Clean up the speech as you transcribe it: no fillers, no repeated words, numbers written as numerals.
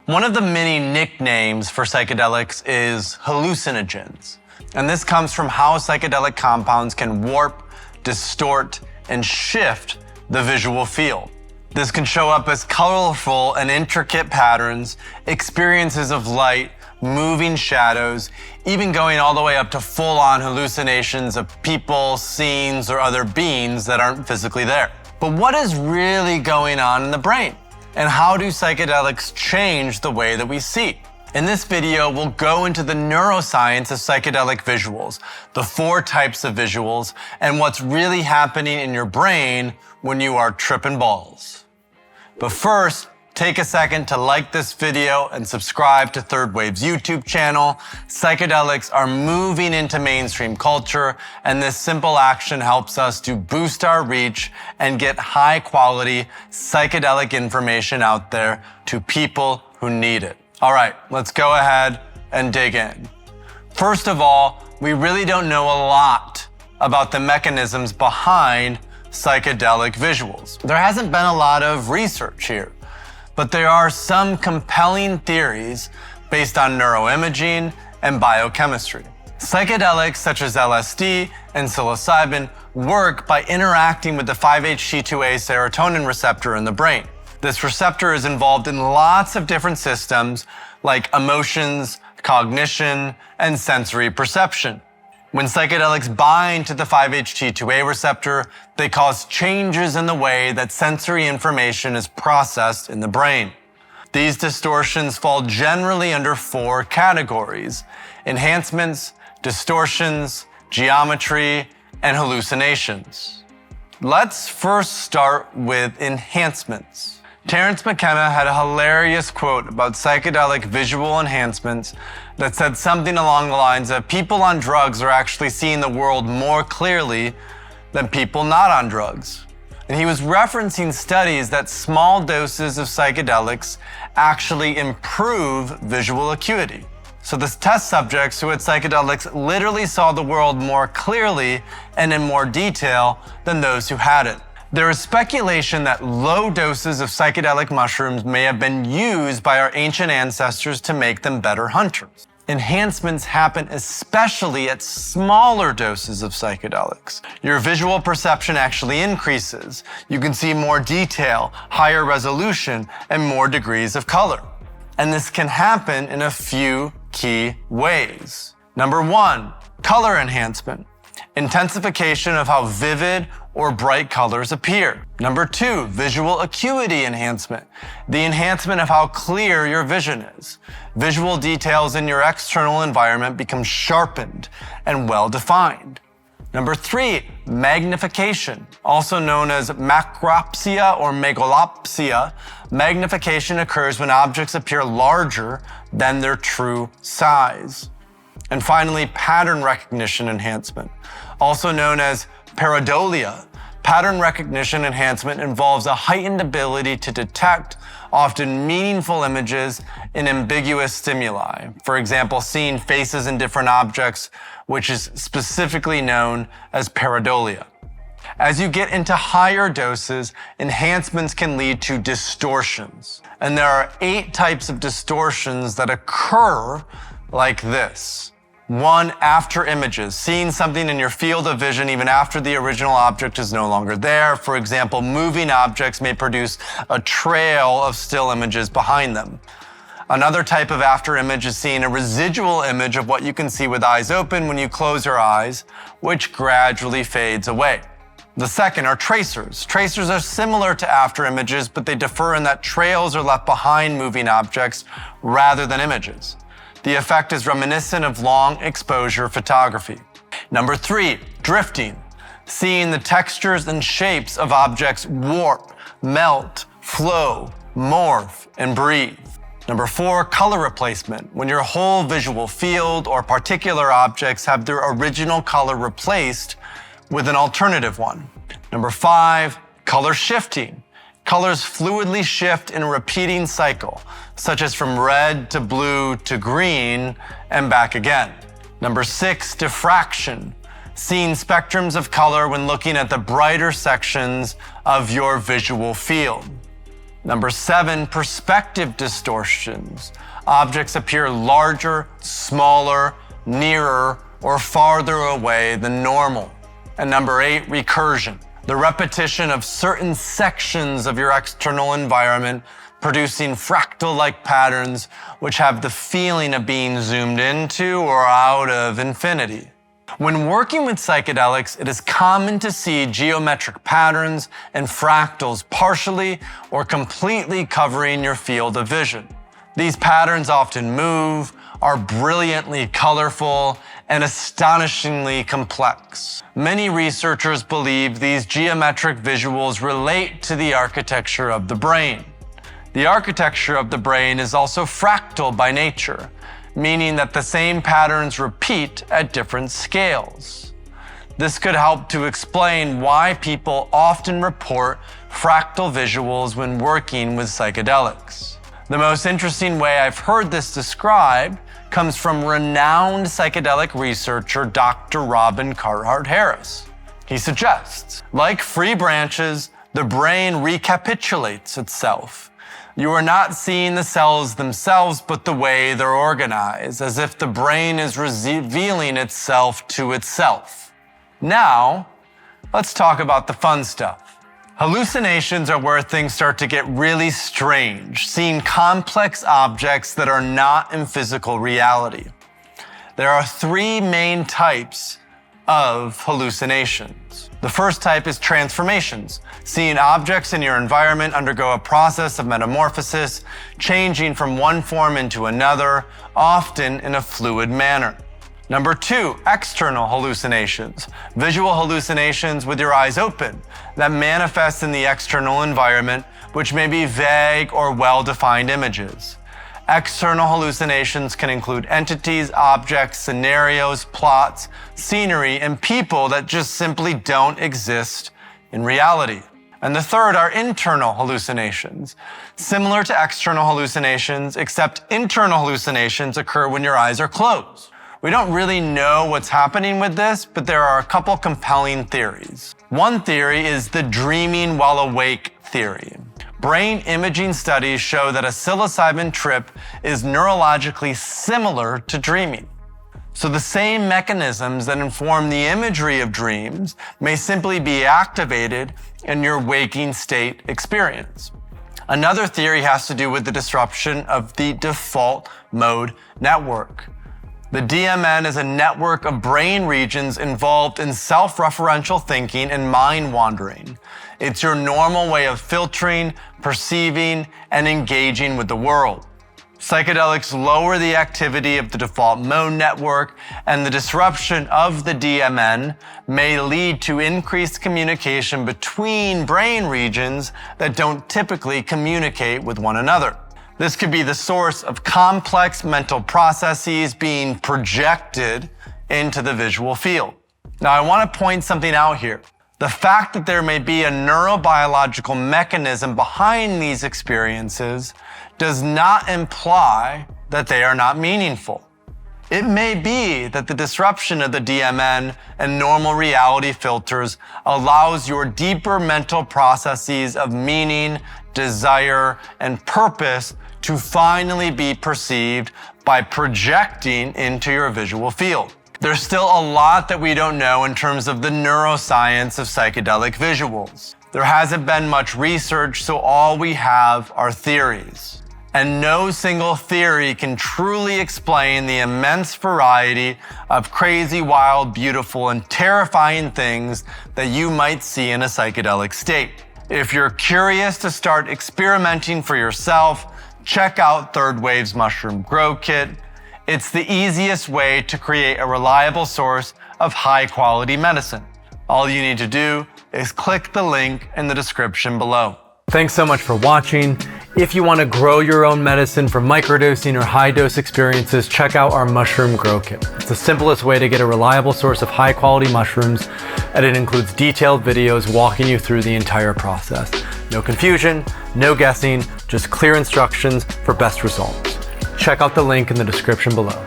One of the many nicknames for psychedelics is hallucinogens. And this comes from how psychedelic compounds can warp, distort, and shift the visual field. This can show up as colorful and intricate patterns, experiences of light, moving shadows, even going all the way up to full-on hallucinations of people, scenes, or other beings that aren't physically there. But what is really going on in the brain? And how do psychedelics change the way that we see? In this video, we'll go into the neuroscience of psychedelic visuals, the 4 types of visuals, and what's really happening in your brain when you are tripping balls. But first, take a second to like this video and subscribe to Third Wave's YouTube channel. Psychedelics are moving into mainstream culture, and this simple action helps us to boost our reach and get high-quality psychedelic information out there to people who need it. All right, let's go ahead and dig in. First of all, we really don't know a lot about the mechanisms behind psychedelic visuals. There hasn't been a lot of research here, but there are some compelling theories based on neuroimaging and biochemistry. Psychedelics such as LSD and psilocybin work by interacting with the 5-HT2A serotonin receptor in the brain. This receptor is involved in lots of different systems like emotions, cognition, and sensory perception. When psychedelics bind to the 5-HT2A receptor, they cause changes in the way that sensory information is processed in the brain. These distortions fall generally under 4 categories: enhancements, distortions, geometry, and hallucinations. Let's first start with enhancements. Terence McKenna had a hilarious quote about psychedelic visual enhancements that said something along the lines of people on drugs are actually seeing the world more clearly than people not on drugs. And he was referencing studies that small doses of psychedelics actually improve visual acuity. So the test subjects who had psychedelics literally saw the world more clearly and in more detail than those who had it. There is speculation that low doses of psychedelic mushrooms may have been used by our ancient ancestors to make them better hunters. Enhancements happen especially at smaller doses of psychedelics. Your visual perception actually increases. You can see more detail, higher resolution, and more degrees of color. And this can happen in a few key ways. Number 1, color enhancement. Intensification of how vivid or bright colors appear. Number 2, visual acuity enhancement. The enhancement of how clear your vision is. Visual details in your external environment become sharpened and well-defined. Number 3, magnification, also known as macropsia or megalopsia. Magnification occurs when objects appear larger than their true size. And finally, pattern recognition enhancement, also known as pareidolia. Pattern recognition enhancement involves a heightened ability to detect often meaningful images in ambiguous stimuli. For example, seeing faces in different objects, which is specifically known as pareidolia. As you get into higher doses, enhancements can lead to distortions. And there are 8 types of distortions that occur like this. 1, after images, seeing something in your field of vision even after the original object is no longer there. For example, moving objects may produce a trail of still images behind them. Another type of after image is seeing a residual image of what you can see with eyes open when you close your eyes, which gradually fades away. The second are tracers. Tracers are similar to after images, but they differ in that trails are left behind moving objects rather than images. The effect is reminiscent of long exposure photography. Number 3, drifting. Seeing the textures and shapes of objects warp, melt, flow, morph, and breathe. Number 4, color replacement. When your whole visual field or particular objects have their original color replaced with an alternative one. Number 5, color shifting. Colors fluidly shift in a repeating cycle, such as from red to blue to green and back again. Number 6, diffraction. Seeing spectrums of color when looking at the brighter sections of your visual field. Number 7, perspective distortions. Objects appear larger, smaller, nearer, or farther away than normal. And number 8, recursion. The repetition of certain sections of your external environment producing fractal-like patterns which have the feeling of being zoomed into or out of infinity. When working with psychedelics, it is common to see geometric patterns and fractals partially or completely covering your field of vision. These patterns often move, are brilliantly colorful, and astonishingly complex. Many researchers believe these geometric visuals relate to the architecture of the brain. The architecture of the brain is also fractal by nature, meaning that the same patterns repeat at different scales. This could help to explain why people often report fractal visuals when working with psychedelics. The most interesting way I've heard this described comes from renowned psychedelic researcher Dr. Robin Carhart Harris. He suggests, like free branches, the brain recapitulates itself. You are not seeing the cells themselves, but the way they're organized, as if the brain is revealing itself to itself. Now, let's talk about the fun stuff. Hallucinations are where things start to get really strange, seeing complex objects that are not in physical reality. There are 3 main types of hallucinations. The first type is transformations, seeing objects in your environment undergo a process of metamorphosis, changing from one form into another, often in a fluid manner. Number 2, external hallucinations, visual hallucinations with your eyes open that manifest in the external environment, which may be vague or well-defined images. External hallucinations can include entities, objects, scenarios, plots, scenery, and people that just simply don't exist in reality. And the third are internal hallucinations. Similar to external hallucinations, except internal hallucinations occur when your eyes are closed. We don't really know what's happening with this, but there are a couple compelling theories. One theory is the dreaming while awake theory. Brain imaging studies show that a psilocybin trip is neurologically similar to dreaming. So the same mechanisms that inform the imagery of dreams may simply be activated in your waking state experience. Another theory has to do with the disruption of the default mode network. The DMN is a network of brain regions involved in self-referential thinking and mind wandering. It's your normal way of filtering, perceiving, and engaging with the world. Psychedelics lower the activity of the default mode network, and the disruption of the DMN may lead to increased communication between brain regions that don't typically communicate with one another. This could be the source of complex mental processes being projected into the visual field. Now, I want to point something out here. The fact that there may be a neurobiological mechanism behind these experiences does not imply that they are not meaningful. It may be that the disruption of the DMN and normal reality filters allows your deeper mental processes of meaning, desire, and purpose to finally be perceived by projecting into your visual field. There's still a lot that we don't know in terms of the neuroscience of psychedelic visuals. There hasn't been much research, so all we have are theories. And no single theory can truly explain the immense variety of crazy, wild, beautiful, and terrifying things that you might see in a psychedelic state. If you're curious to start experimenting for yourself, check out Third Wave's Mushroom Grow Kit. It's the easiest way to create a reliable source of high-quality medicine. All you need to do is click the link in the description below. Thanks so much for watching. If you want to grow your own medicine for microdosing or high-dose experiences, check out our Mushroom Grow Kit. It's the simplest way to get a reliable source of high-quality mushrooms, and it includes detailed videos walking you through the entire process. No confusion, no guessing, just clear instructions for best results. Check out the link in the description below.